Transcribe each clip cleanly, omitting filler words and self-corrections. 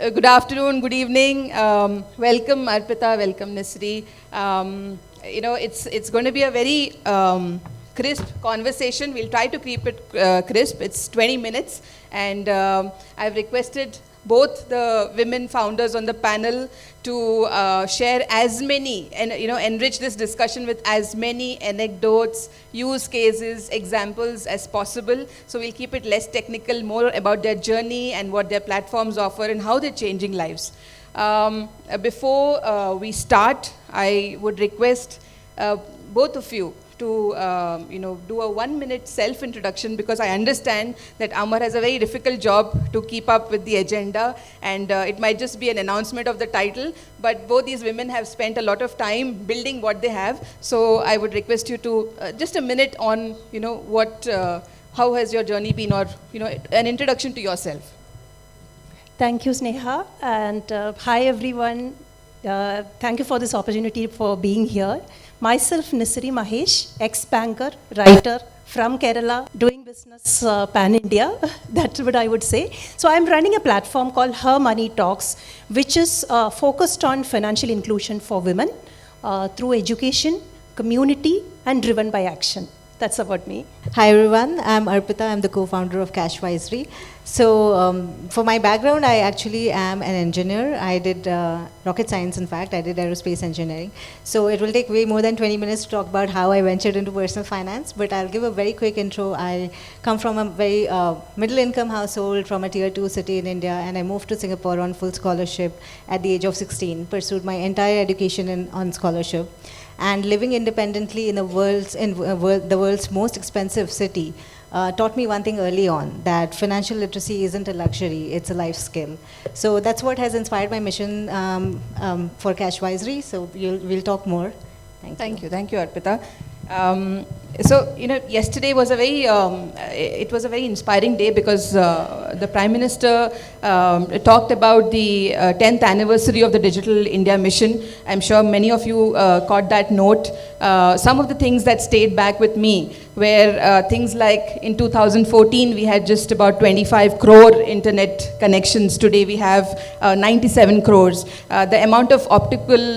Good afternoon, good evening. Welcome, Arpita. Welcome, Nisary. It's going to be a very crisp conversation. We'll try to keep it crisp. It's 20 minutes, and I've requested both the women founders on the panel to share as many and enrich this discussion with as many anecdotes, use cases, examples as possible. So we'll keep it less technical, more about their journey and what their platforms offer and how they're changing lives. Before we start, I would request both of you to do a 1-minute self-introduction, because I understand that Amar has a very difficult job to keep up with the agenda, and it might just be an announcement of the title, but both these women have spent a lot of time building what they have. So I would request you to just a minute on how has your journey been, or an introduction to yourself. Thank you, Sneha, and hi everyone. Thank you for this opportunity for being here. Myself, Nisary Mahesh, ex-banker, writer from Kerala, doing business pan-India, that's what I would say. So I'm running a platform called HerMoneyTalks, which is focused on financial inclusion for women through education, community, and driven by action. That's about me. Hi everyone, I'm Arpita. I'm the co-founder of Cashvisory. So for my background, I actually am an engineer. I did rocket science, in fact. I did aerospace engineering. So it will take way more than 20 minutes to talk about how I ventured into personal finance, but I'll give a very quick intro. I come from a very middle-income household from a tier 2 city in India, and I moved to Singapore on full scholarship at the age of 16, pursued my entire education on scholarship. And living independently in the world's most expensive city taught me one thing early on, that financial literacy isn't a luxury, it's a life skill. So that's what has inspired my mission for Cashvisory. So we'll talk more. Thank you. Thank you, Arpita. Yesterday was a very inspiring day, because the Prime Minister talked about the 10th anniversary of the Digital India Mission. I'm sure many of you caught that note. Some of the things that stayed back with me were things like in 2014 we had just about 25 crore internet connections. Today we have 97 crores. The amount of optical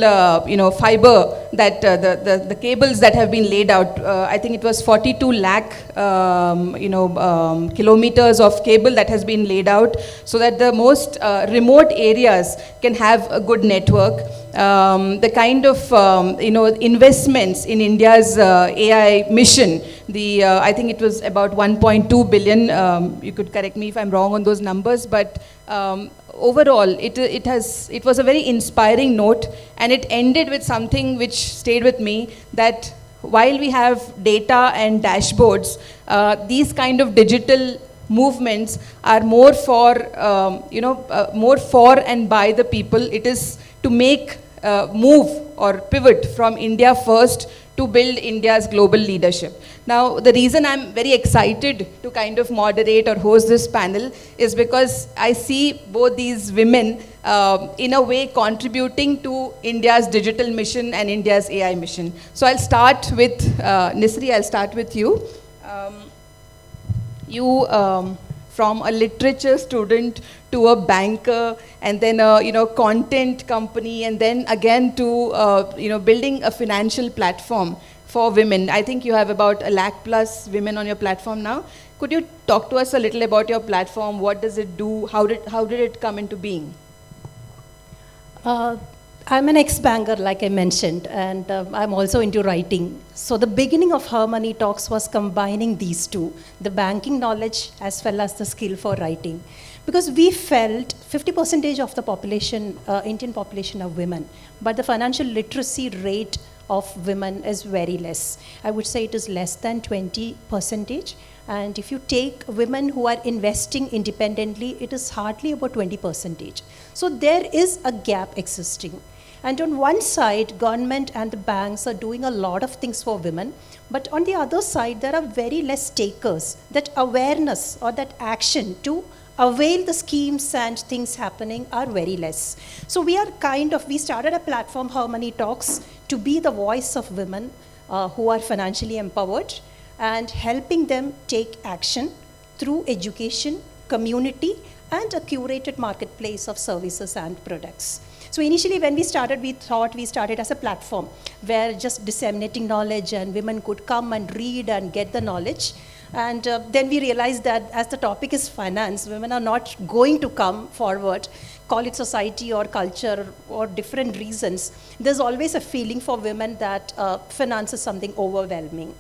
fiber that the cables that have been laid out, I think it was 42 lakh kilometers of cable that has been laid out, so that the most remote areas can have a good network. The kind of investments in India's AI mission, I think it was about 1.2 billion. You could correct me if I'm wrong on those numbers, but overall, it was a very inspiring note, and it ended with something which stayed with me, that while we have data and dashboards, these kind of digital movements are more for and by the people. It is to make move or pivot from India first to build India's global leadership. Now, the reason I'm very excited to kind of moderate or host this panel is because I see both these women in a way contributing to India's digital mission and India's AI mission. So I'll start with Nisary. I'll start with you. From a literature student to a banker, and then a content company, and then again to building a financial platform for women. I think you have about 1 lakh plus women on your platform now. Could you talk to us a little about your platform? What does it do? How did it come into being? I'm an ex-banker, like I mentioned, and I'm also into writing. So the beginning of HerMoneyTalks was combining these two, the banking knowledge as well as the skill for writing. Because we felt 50% of the population, Indian population, are women, but the financial literacy rate of women is very less. I would say it is less than 20%. And if you take women who are investing independently, it is hardly about 20%. So there is a gap existing. And on one side, government and the banks are doing a lot of things for women, but on the other side, there are very less takers. That awareness or that action to avail the schemes and things happening are very less. So we started a platform, HerMoneyTalks, to be the voice of women who are financially empowered and helping them take action through education, community, and a curated marketplace of services and products. So initially when we started, we thought we started as a platform where just disseminating knowledge and women could come and read and get the knowledge. And then we realized that as the topic is finance, women are not going to come forward, call it society or culture or different reasons. There's always a feeling for women that finance is something overwhelming.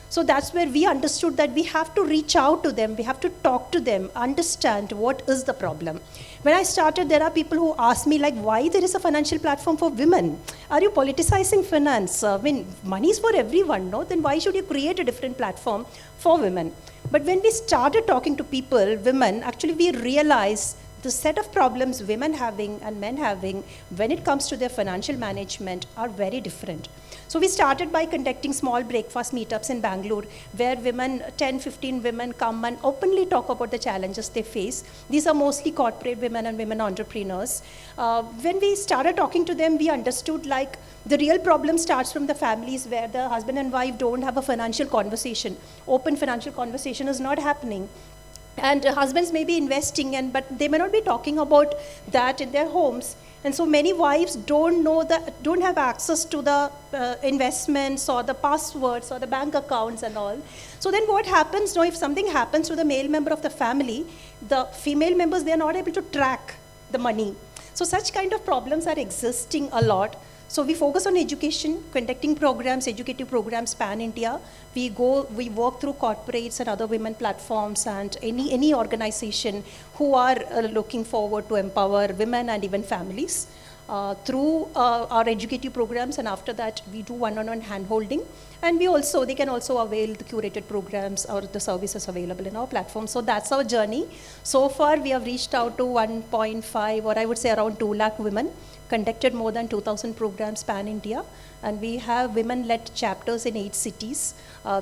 So that's where we understood that we have to reach out to them, we have to talk to them, understand what is the problem. When I started, there are people who ask me like, why there is a financial platform for women? Are you politicizing finance? I mean, money is for everyone, no? Then why should you create a different platform for women? But when we started talking to people, women, actually we realized the set of problems women having and men having when it comes to their financial management are very different. So we started by conducting small breakfast meetups in Bangalore where women, 10, 15 women come and openly talk about the challenges they face. These are mostly corporate women and women entrepreneurs. When we started talking to them, we understood like the real problem starts from the families where the husband and wife don't have a financial conversation. Open financial conversation is not happening. And husbands may be investing, but they may not be talking about that in their homes. And so many wives don't have access to the investments or the passwords or the bank accounts and all. So then what happens, if something happens to the male member of the family, the female members, they are not able to track the money. So such kind of problems are existing a lot. So we focus on education, conducting programs, educative programs pan-India. We work through corporates and other women platforms and any organization who are looking forward to empower women and even families through our educative programs, and after that we do one-on-one hand-holding. And they can also avail the curated programs or the services available in our platform. So that's our journey. So far we have reached out to 1.5 or I would say around 2 lakh women, conducted more than 2,000 programs pan-India, and we have women-led chapters in 8 cities.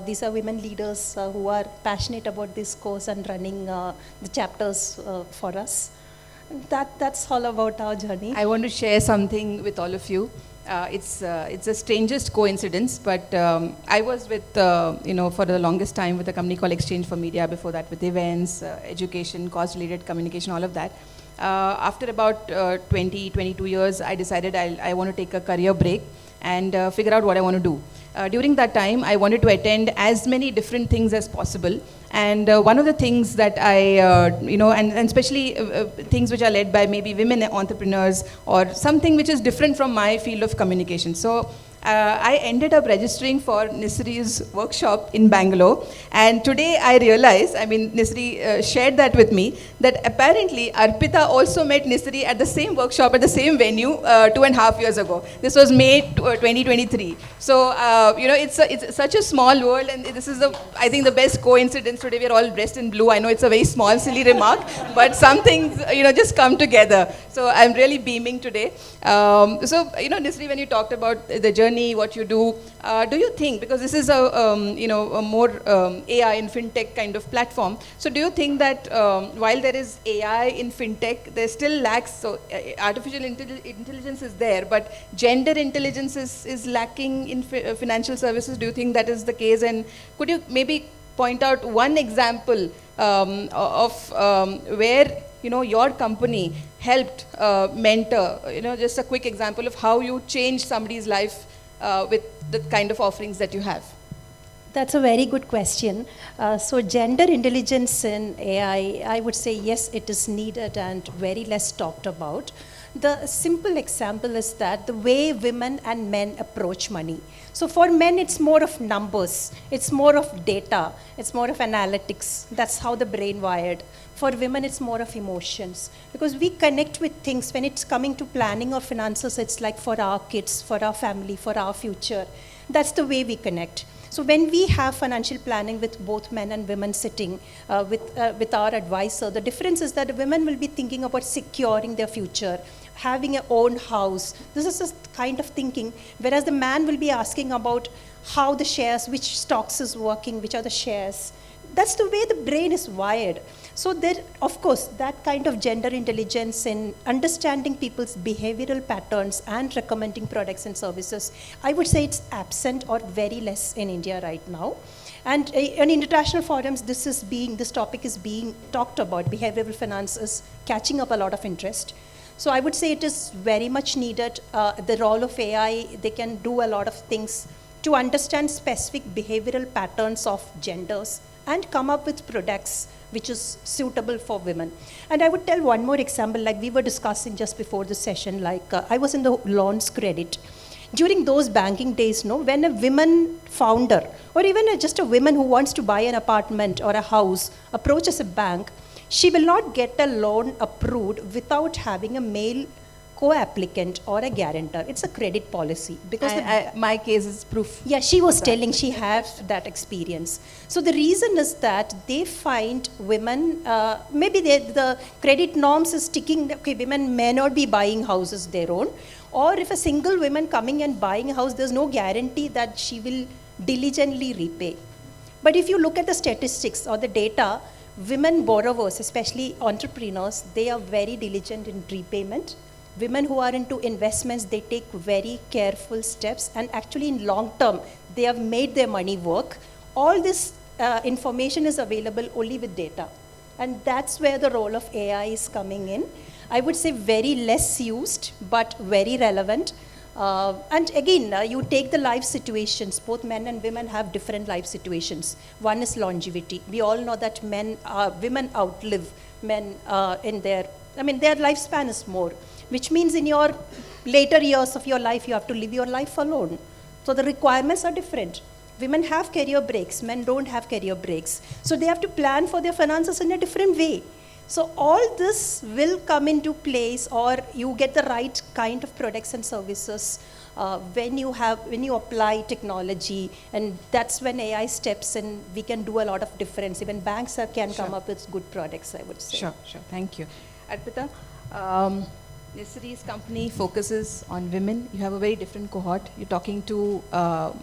These are women leaders who are passionate about this cause and running the chapters for us. That's all about our journey. I want to share something with all of you. It's the strangest coincidence, but I was with, for the longest time with a company called Exchange for Media, before that with events, education, cause-related communication, all of that. After about 22 years, I decided I want to take a career break and figure out what I want to do. During that time, I wanted to attend as many different things as possible. And one of the things that I, and especially things which are led by maybe women entrepreneurs or something which is different from my field of communication. So I ended up registering for Nisary's workshop in Bangalore. And today I realized, Nisary shared that with me, that apparently Arpita also met Nisary at the same workshop at the same venue 2.5 years ago. This was May 2023. So, it's such a small world, and this is, I think, the best coincidence. Today we are all dressed in blue. I know it's a very small, silly remark, but some things, just come together. So I'm really beaming today. Nisary, when you talked about the journey, what you do you think, because this is a more AI in fintech kind of platform, so do you think that while there is AI in fintech, there still lacks, so artificial intelligence is there, but gender intelligence is lacking in financial services? Do you think that is the case? And could you maybe point out one example of where your company helped mentor, just a quick example of how you changed somebody's life with the kind of offerings that you have? That's a very good question. So gender intelligence in AI, I would say yes, it is needed and very less talked about. The simple example is that the way women and men approach money. So for men, it's more of numbers, it's more of data, it's more of analytics. That's how the brain wired. For women, it's more of emotions, because we connect with things. When it's coming to planning or finances, it's like for our kids, for our family, for our future. That's the way we connect. So when we have financial planning with both men and women sitting with our advisor, the difference is that the women will be thinking about securing their future, having a own house. This is a kind of thinking, whereas the man will be asking about how the shares, which stocks is working, which are the shares. That's the way the brain is wired. So there, of course, that kind of gender intelligence in understanding people's behavioral patterns and recommending products and services, I would say it's absent or very less in India right now. And in international forums, this topic is being talked about. Behavioral finance is catching up a lot of interest. So I would say it is very much needed. The role of AI, they can do a lot of things to understand specific behavioral patterns of genders and come up with products which is suitable for women. And I would tell one more example, like we were discussing just before the session, like I was in the loans credit. During those banking days, when a woman founder, or even just a woman who wants to buy an apartment or a house, approaches a bank, she will not get a loan approved without having a male co-applicant or a guarantor. It's a credit policy. Because my case is proof. Yeah, she was telling she has that experience. So the reason is that they find women, maybe the credit norms is sticking, okay, women may not be buying houses their own, or if a single woman coming and buying a house, there's no guarantee that she will diligently repay. But if you look at the statistics or the data, women borrowers, especially entrepreneurs, they are very diligent in repayment. Women who are into investments, they take very careful steps, and actually in long term, they have made their money work. All this information is available only with data. And that's where the role of AI is coming in. I would say very less used, but very relevant. And again, you take the life situations. Both men and women have different life situations. One is longevity. We all know that women outlive men in their lifespan is more, which means in your later years of your life, you have to live your life alone. So the requirements are different. Women have career breaks, men don't have career breaks. So they have to plan for their finances in a different way. So all this will come into place, or you get the right kind of products and services when you apply technology, and that's when AI steps in. We can do a lot of difference. Even banks can come up with good products, I would say. Sure. Thank you. Arpita, Nisary's company focuses on women. You have a very different cohort. You're talking to,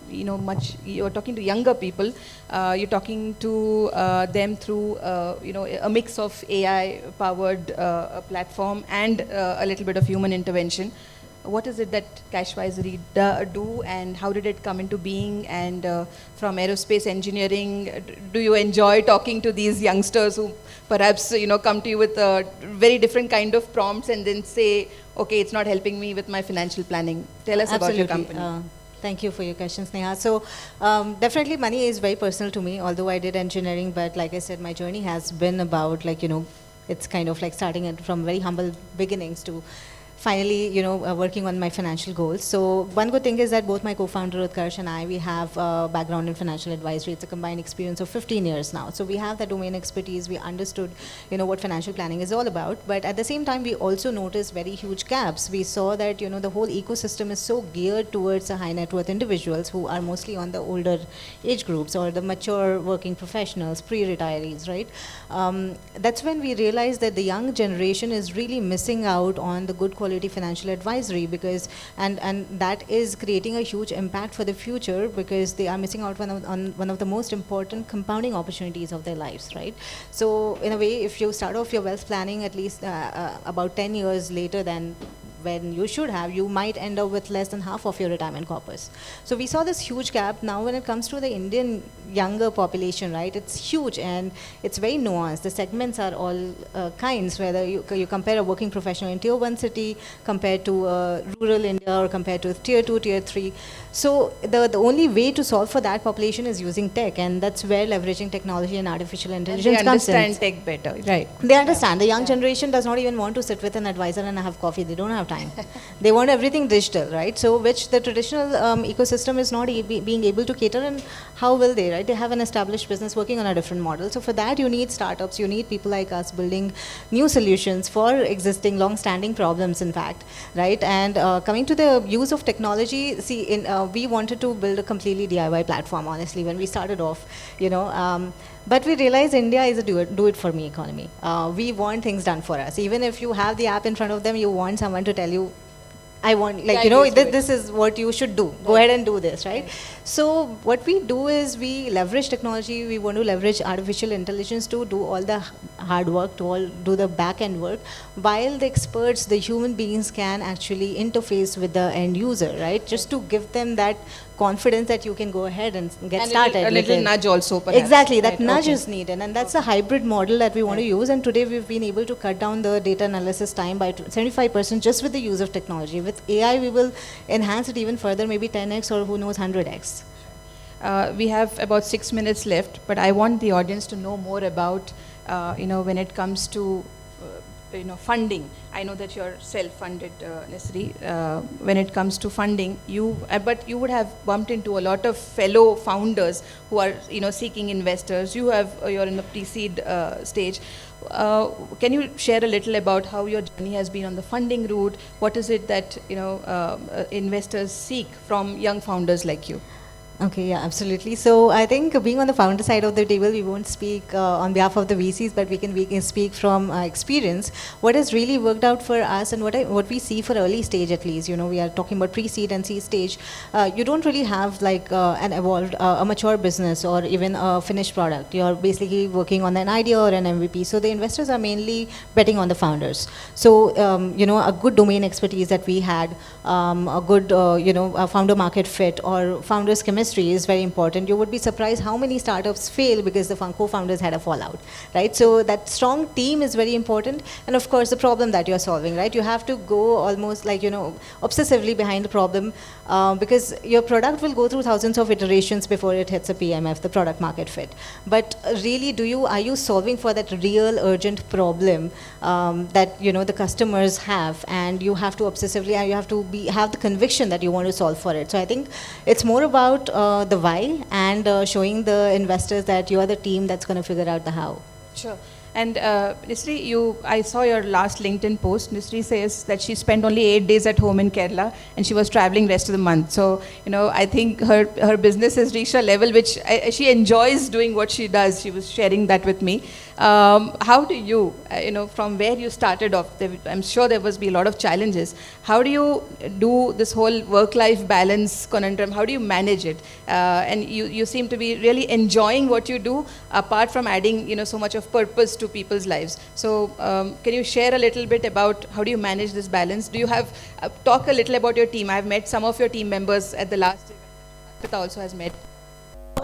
you're talking to younger people. You're talking to them through, a mix of AI-powered platform and a little bit of human intervention. What is it that Cashvisory do, and how did it come into being? And from aerospace engineering, do you enjoy talking to these youngsters who perhaps come to you with a very different kind of prompts and then say, okay, it's not helping me with my financial planning? Tell us about your company. Thank you for your question, Sneha. So definitely money is very personal to me, although I did engineering, but like I said, my journey has been about it's kind of like starting it from very humble beginnings to finally, working on my financial goals. So one good thing is that both my co-founder Utkarsh and I, we have a background in financial advisory. It's a combined experience of 15 years now. So we have the domain expertise. We understood, what financial planning is all about. But at the same time, we also noticed very huge gaps. We saw that, the whole ecosystem is so geared towards the high net worth individuals who are mostly on the older age groups or the mature working professionals, pre-retirees, right? That's when we realized that the young generation is really missing out on the good quality financial advisory, because and that is creating a huge impact for the future, because they are missing out on one of the most important compounding opportunities of their lives, right? So in a way, if you start off your wealth planning at least about 10 years later than when you should have, you might end up with less than half of your retirement corpus. So we saw this huge gap. Now when it comes to the Indian younger population, right, it's huge and it's very nuanced. The segments are all kinds, whether you compare a working professional in tier 1 city compared to rural India or compared to tier 2, tier 3. So the only way to solve for that population is using tech, and that's where leveraging technology and artificial intelligence comes in. They understand tech better, right? They understand. The young generation does not even want to sit with an advisor and have coffee. They don't have time. They want everything digital, right? So which the traditional ecosystem is not being able to cater, and how will they, right? They have an established business working on a different model. So for that, you need startups, you need people like us building new solutions for existing long-standing problems, in fact, right? And coming to the use of technology, see, we wanted to build a completely DIY platform, honestly, when we started off, but we realized India is a do-it-for-me economy. We want things done for us. Even if you have the app in front of them, you want someone to tell you, I want, like, this is what you should do. Go ahead and do this, right? So what we do is we leverage technology. We want to leverage artificial intelligence to do all the hard work, to do the back end work, while the experts, the human beings, can actually interface with the end user, right? Just to give them that confidence that you can go ahead and get started. A little nudge also, perhaps. Exactly, that nudge is needed, and that's a hybrid model that we want to use. And today we've been able to cut down the data analysis time by 75% just with the use of technology. With AI, we will enhance it even further, maybe 10x or who knows 100x. We have about 6 minutes left, but I want the audience to know more about, when it comes to funding. I know that you're self-funded, Nisary. When it comes to funding, but you would have bumped into a lot of fellow founders who are, seeking investors. You're in the pre-seed stage. Can you share a little about how your journey has been on the funding route? What is it that investors seek from young founders like you? Okay, yeah, absolutely. So I think being on the founder side of the table, we won't speak on behalf of the VCs, but we can speak from experience. What has really worked out for us, and what we see for early stage at least, we are talking about pre-seed and seed stage. You don't really have like an evolved, a mature business or even a finished product. You're basically working on an idea or an MVP. So the investors are mainly betting on the founders. So a good domain expertise that we had, a good a founder market fit or founders chemistry is very important. You would be surprised how many startups fail because the co-founders had a fallout, right? So that strong team is very important, and of course the problem that you're solving, right? You have to go almost like obsessively behind the problem, because your product will go through thousands of iterations before it hits a PMF, the product market fit. But really, are you solving for that real urgent problem that the customers have, and you have to obsessively, and you have to have the conviction that you want to solve for it. So I think it's more about the why and showing the investors that you are the team that's going to figure out the how. Sure. And Nisary, I saw your last LinkedIn post. Nisary says that she spent only 8 days at home in Kerala and she was traveling rest of the month. So, I think her business has reached a level which she enjoys doing what she does. She was sharing that with me. How do you, from where you started off, I'm sure there must be a lot of challenges. How do you do this whole work-life balance conundrum? How do you manage it? And you seem to be really enjoying what you do, apart from adding, so much of purpose to people's lives. So can you share a little bit about how do you manage this balance? Do you have, talk a little about your team. I've met some of your team members at the last event. Arpita also has met.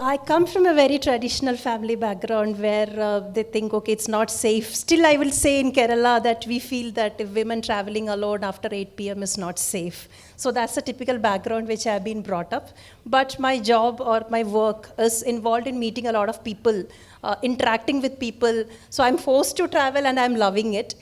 I come from a very traditional family background where they think, okay, it's not safe. Still, I will say in Kerala that we feel that if women traveling alone after 8 p.m. is not safe. So that's a typical background which I've been brought up. But my job or my work is involved in meeting a lot of people, interacting with people. So I'm forced to travel and I'm loving it.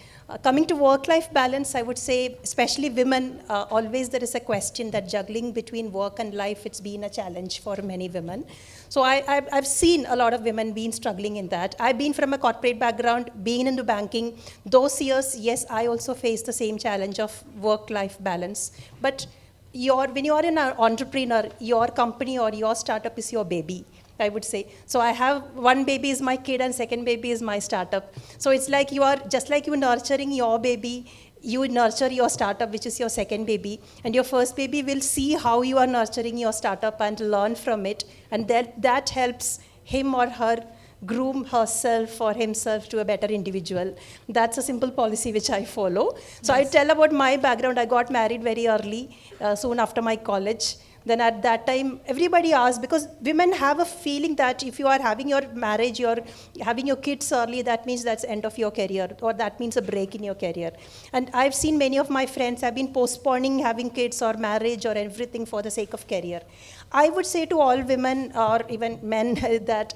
Coming to work-life balance, I would say, especially women, always there is a question that juggling between work and life, it's been a challenge for many women. So I've seen a lot of women being struggling in that. I've been from a corporate background, being into banking. Those years, yes, I also faced the same challenge of work-life balance. But when you are an entrepreneur, your company or your startup is your baby, I would say. So I have one baby is my kid and second baby is my startup. So it's like just like you're nurturing your baby, you nurture your startup, which is your second baby. And your first baby will see how you are nurturing your startup and learn from it. And that helps him or her groom herself or himself to a better individual. That's a simple policy which I follow. So I tell about my background. I got married very early, soon after my college. Then at that time, everybody asked, because women have a feeling that if you are having your marriage, you're having your kids early, that means that's end of your career, or that means a break in your career. And I've seen many of my friends have been postponing having kids or marriage or everything for the sake of career. I would say to all women or even men that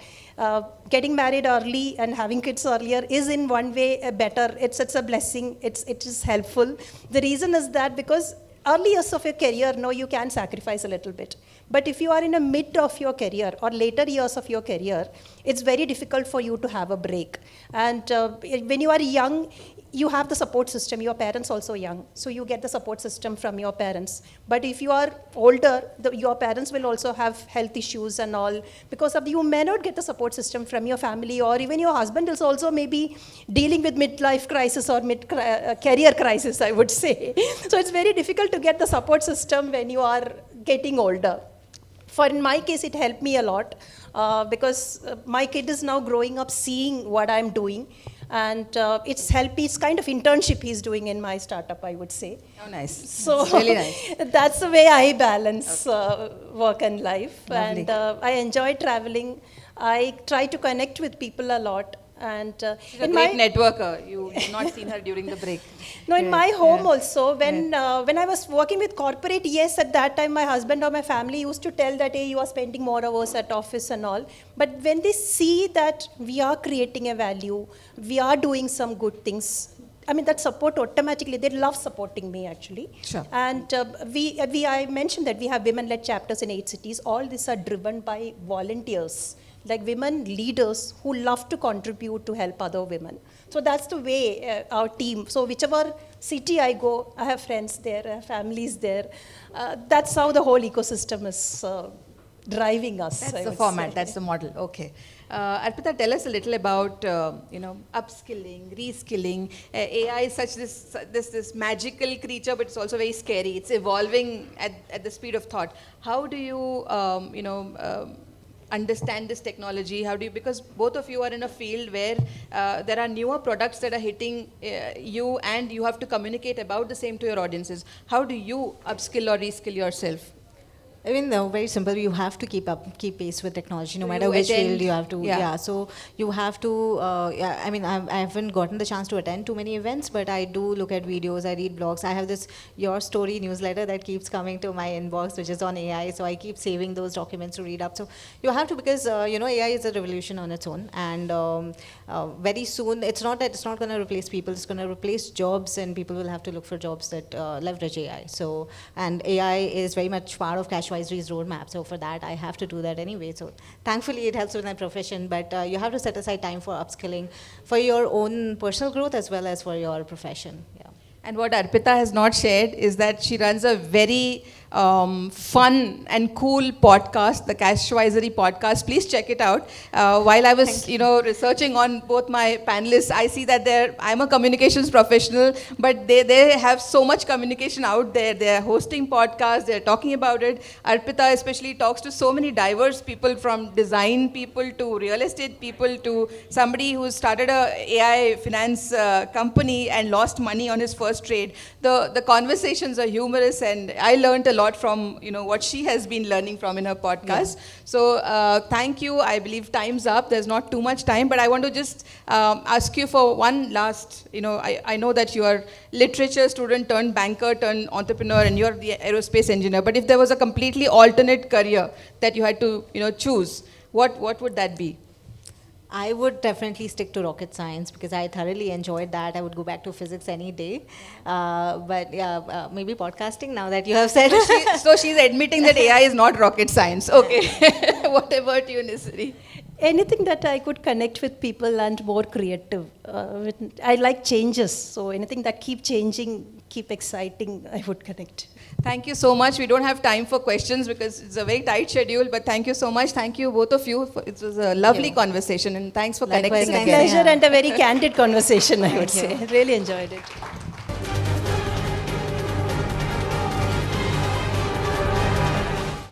getting married early and having kids earlier is in one way better. It's a blessing. It is helpful. The reason is that because early years of your career, no, you can sacrifice a little bit. But if you are in the mid of your career or later years of your career, it's very difficult for you to have a break. And when you are young, you have the support system, your parents also young, so you get the support system from your parents. But if you are older, your parents will also have health issues and all, because of you may not get the support system from your family, or even your husband is also maybe dealing with midlife crisis or career crisis, I would say. So it's very difficult to get the support system when you are getting older. In my case, it helped me a lot because my kid is now growing up seeing what I'm doing. And it's helped me. It's kind of internship he's doing in my startup, I would say. Oh, nice. So it's really nice. That's the way I balance work and life. Lovely. And I enjoy traveling. I try to connect with people a lot. And She's a great networker. You've not seen her during the break. No, in my home also, when I was working with corporate, yes, at that time my husband or my family used to tell that, hey, you are spending more hours at office and all. But when they see that we are creating a value, we are doing some good things, I mean, that support automatically, they love supporting me actually. Sure. And I mentioned that we have women-led chapters in 8 cities. All these are driven by volunteers, like women leaders who love to contribute to help other women. So that's the way our team, so whichever city I go, I have friends there, I have families there. That's how the whole ecosystem is driving us. That's the format, that's the model, okay. Arpita, tell us a little about, upskilling, reskilling. AI is such this magical creature, but it's also very scary. It's evolving at the speed of thought. How do you, understand this technology? How do you, because both of you are in a field where there are newer products that are hitting you, and you have to communicate about the same to your audiences. How do you upskill or reskill yourself? I mean, very simple. You have to keep pace with technology, no Do matter you which attend? field you have to. Yeah. So you have to. I mean, I haven't gotten the chance to attend too many events, but I do look at videos. I read blogs. I have this Your Story newsletter that keeps coming to my inbox, which is on AI. So I keep saving those documents to read up. So you have to, because AI is a revolution on its own, and very soon it's not going to replace people. It's going to replace jobs, and people will have to look for jobs that leverage AI. So, and AI is very much part of Cashvisory's roadmap. So for that, I have to do that anyway. So thankfully, it helps with my profession. But you have to set aside time for upskilling, for your own personal growth as well as for your profession. Yeah. And what Arpita has not shared is that she runs a very fun and cool podcast, the Cashvisory podcast. Please check it out. While I was, researching on both my panelists, I see that I'm a communications professional, but they have so much communication out there. They're hosting podcasts, they're talking about it. Arpita especially talks to so many diverse people, from design people to real estate people to somebody who started a AI finance company and lost money on his first trade. The conversations are humorous, and I learned a lot from what she has been learning from in her podcast. Yeah. So thank you. I believe time's up. There's not too much time, but I want to just ask you for one last. I know that you are literature student turned banker turned entrepreneur, and you're the aerospace engineer. But if there was a completely alternate career that you had to choose, what would that be? I would definitely stick to rocket science because I thoroughly enjoyed that. I would go back to physics any day. But yeah, maybe podcasting now that you have said. So she's admitting that AI is not rocket science. Okay. What about you, Nisary? Anything that I could connect with people and more creative. I like changes. So anything that keep changing, keep exciting, I would connect. Thank you so much. We don't have time for questions because it's a very tight schedule, but thank you so much. Thank you, both of you. It was a lovely conversation, and thanks for connecting again. It's a pleasure and a very candid conversation, I would say. Really enjoyed it.